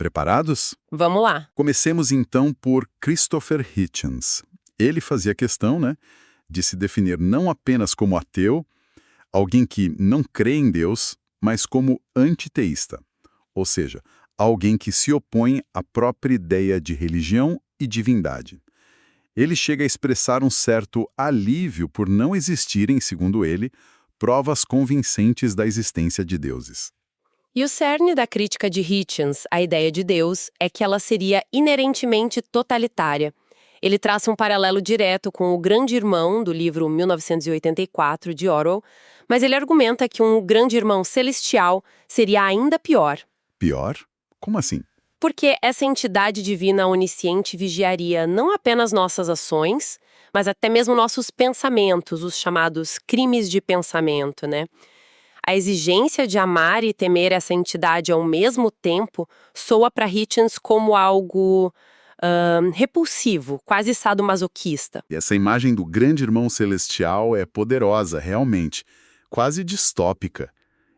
Preparados? Vamos lá. Comecemos então por Christopher Hitchens. Ele fazia questão, de se definir não apenas como ateu, alguém que não crê em Deus, mas como antiteísta, ou seja, alguém que se opõe à própria ideia de religião e divindade. Ele chega a expressar um certo alívio por não existirem, segundo ele, provas convincentes da existência de deuses. E o cerne da crítica de Hitchens à ideia de Deus é que ela seria inerentemente totalitária. Ele traça um paralelo direto com O Grande Irmão, do livro 1984, de Orwell, mas ele argumenta que um grande irmão celestial seria ainda pior. Pior? Como assim? Porque essa entidade divina onisciente vigiaria não apenas nossas ações, mas até mesmo nossos pensamentos, os chamados crimes de pensamento, A exigência de amar e temer essa entidade ao mesmo tempo soa para Hitchens como algo repulsivo, quase sadomasoquista. E essa imagem do grande irmão celestial é poderosa, realmente, quase distópica.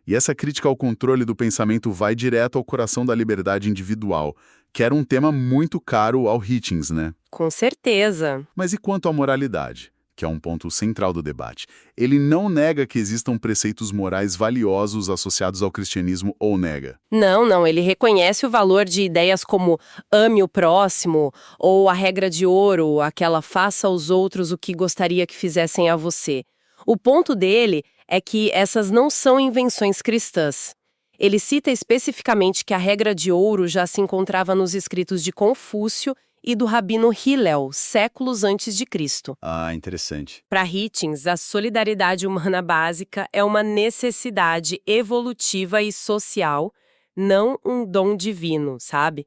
E essa crítica ao controle do pensamento vai direto ao coração da liberdade individual, que era um tema muito caro ao Hitchens, Com certeza. Mas e quanto à moralidade, que é um ponto central do debate? Ele não nega que existam preceitos morais valiosos associados ao cristianismo ou nega? Não, ele reconhece o valor de ideias como ame o próximo ou a regra de ouro, aquela faça aos outros o que gostaria que fizessem a você. O ponto dele é que essas não são invenções cristãs. Ele cita especificamente que a regra de ouro já se encontrava nos escritos de Confúcio e do rabino Hillel, séculos antes de Cristo. Ah, interessante. Para Hitchens, a solidariedade humana básica é uma necessidade evolutiva e social, não um dom divino, sabe?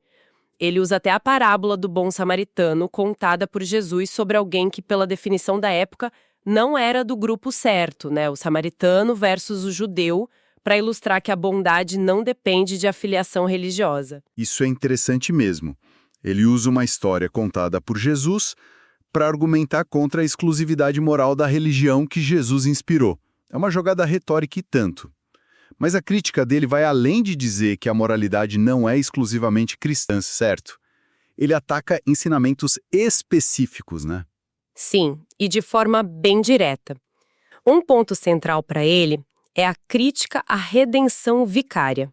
Ele usa até a parábola do bom samaritano contada por Jesus sobre alguém que, pela definição da época, não era do grupo certo, o samaritano versus o judeu, para ilustrar que a bondade não depende de afiliação religiosa. Isso é interessante mesmo. Ele usa uma história contada por Jesus para argumentar contra a exclusividade moral da religião que Jesus inspirou. É uma jogada retórica e tanto. Mas a crítica dele vai além de dizer que a moralidade não é exclusivamente cristã, certo? Ele ataca ensinamentos específicos, Sim, e de forma bem direta. Um ponto central para ele é a crítica à redenção vicária.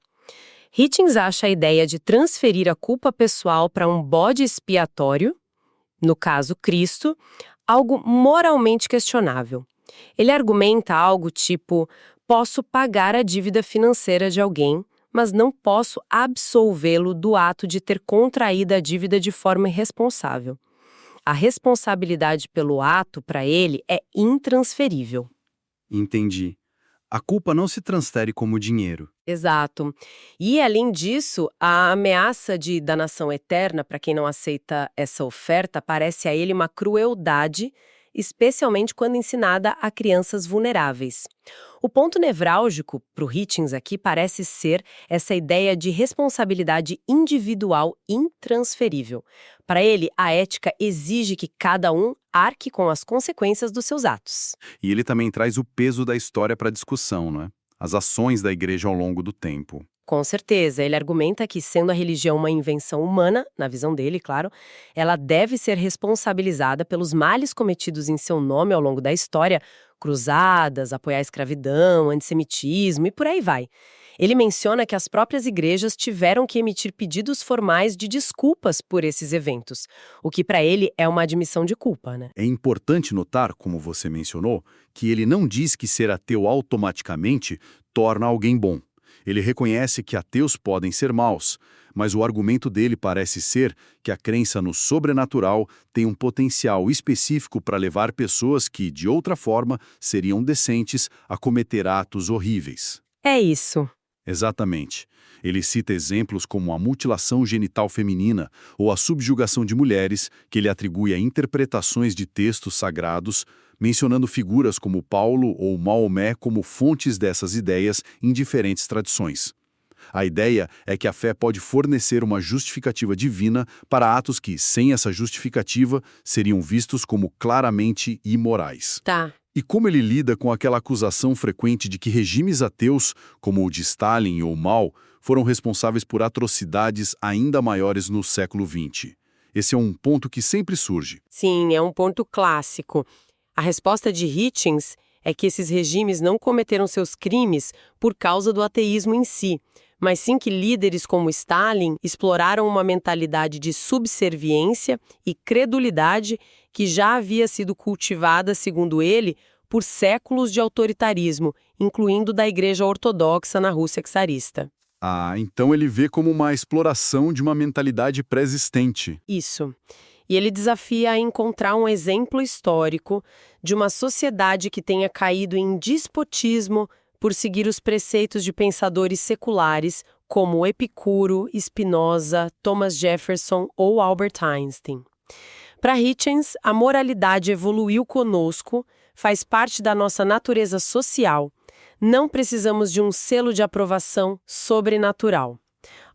Hitchens acha a ideia de transferir a culpa pessoal para um bode expiatório, no caso Cristo, algo moralmente questionável. Ele argumenta algo tipo: posso pagar a dívida financeira de alguém, mas não posso absolvê-lo do ato de ter contraído a dívida de forma irresponsável. A responsabilidade pelo ato, para ele, é intransferível. Entendi. A culpa não se transfere como dinheiro. Exato. E, além disso, a ameaça de danação eterna, para quem não aceita essa oferta, parece a ele uma crueldade, especialmente quando ensinada a crianças vulneráveis. O ponto nevrálgico para o Hitchens aqui parece ser essa ideia de responsabilidade individual intransferível. Para ele, a ética exige que cada um arque com as consequências dos seus atos. E ele também traz o peso da história para a discussão, As ações da igreja ao longo do tempo. Com certeza, ele argumenta que, sendo a religião uma invenção humana, na visão dele, claro, ela deve ser responsabilizada pelos males cometidos em seu nome ao longo da história, cruzadas, apoiar a escravidão, antissemitismo e por aí vai. Ele menciona que as próprias igrejas tiveram que emitir pedidos formais de desculpas por esses eventos, o que para ele é uma admissão de culpa, É importante notar, como você mencionou, que ele não diz que ser ateu automaticamente torna alguém bom. Ele reconhece que ateus podem ser maus, mas o argumento dele parece ser que a crença no sobrenatural tem um potencial específico para levar pessoas que, de outra forma, seriam decentes a cometer atos horríveis. É isso. Exatamente. Ele cita exemplos como a mutilação genital feminina ou a subjugação de mulheres, que ele atribui a interpretações de textos sagrados, mencionando figuras como Paulo ou Maomé como fontes dessas ideias em diferentes tradições. A ideia é que a fé pode fornecer uma justificativa divina para atos que, sem essa justificativa, seriam vistos como claramente imorais. Tá. E como ele lida com aquela acusação frequente de que regimes ateus, como o de Stalin ou Mao, foram responsáveis por atrocidades ainda maiores no século XX. Esse é um ponto que sempre surge. Sim, é um ponto clássico. A resposta de Hitchens é que esses regimes não cometeram seus crimes por causa do ateísmo em si, mas sim que líderes como Stalin exploraram uma mentalidade de subserviência e credulidade que já havia sido cultivada, segundo ele, por séculos de autoritarismo, incluindo da Igreja Ortodoxa na Rússia czarista. Ah, então ele vê como uma exploração de uma mentalidade pré-existente. Isso. E ele desafia a encontrar um exemplo histórico de uma sociedade que tenha caído em despotismo por seguir os preceitos de pensadores seculares como Epicuro, Spinoza, Thomas Jefferson ou Albert Einstein. Para Hitchens, a moralidade evoluiu conosco, faz parte da nossa natureza social. Não precisamos de um selo de aprovação sobrenatural.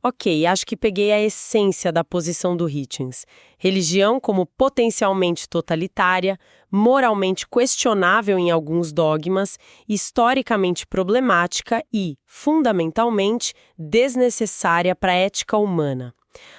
Ok, acho que peguei a essência da posição do Hitchens. Religião como potencialmente totalitária, moralmente questionável em alguns dogmas, historicamente problemática e, fundamentalmente, desnecessária para a ética humana.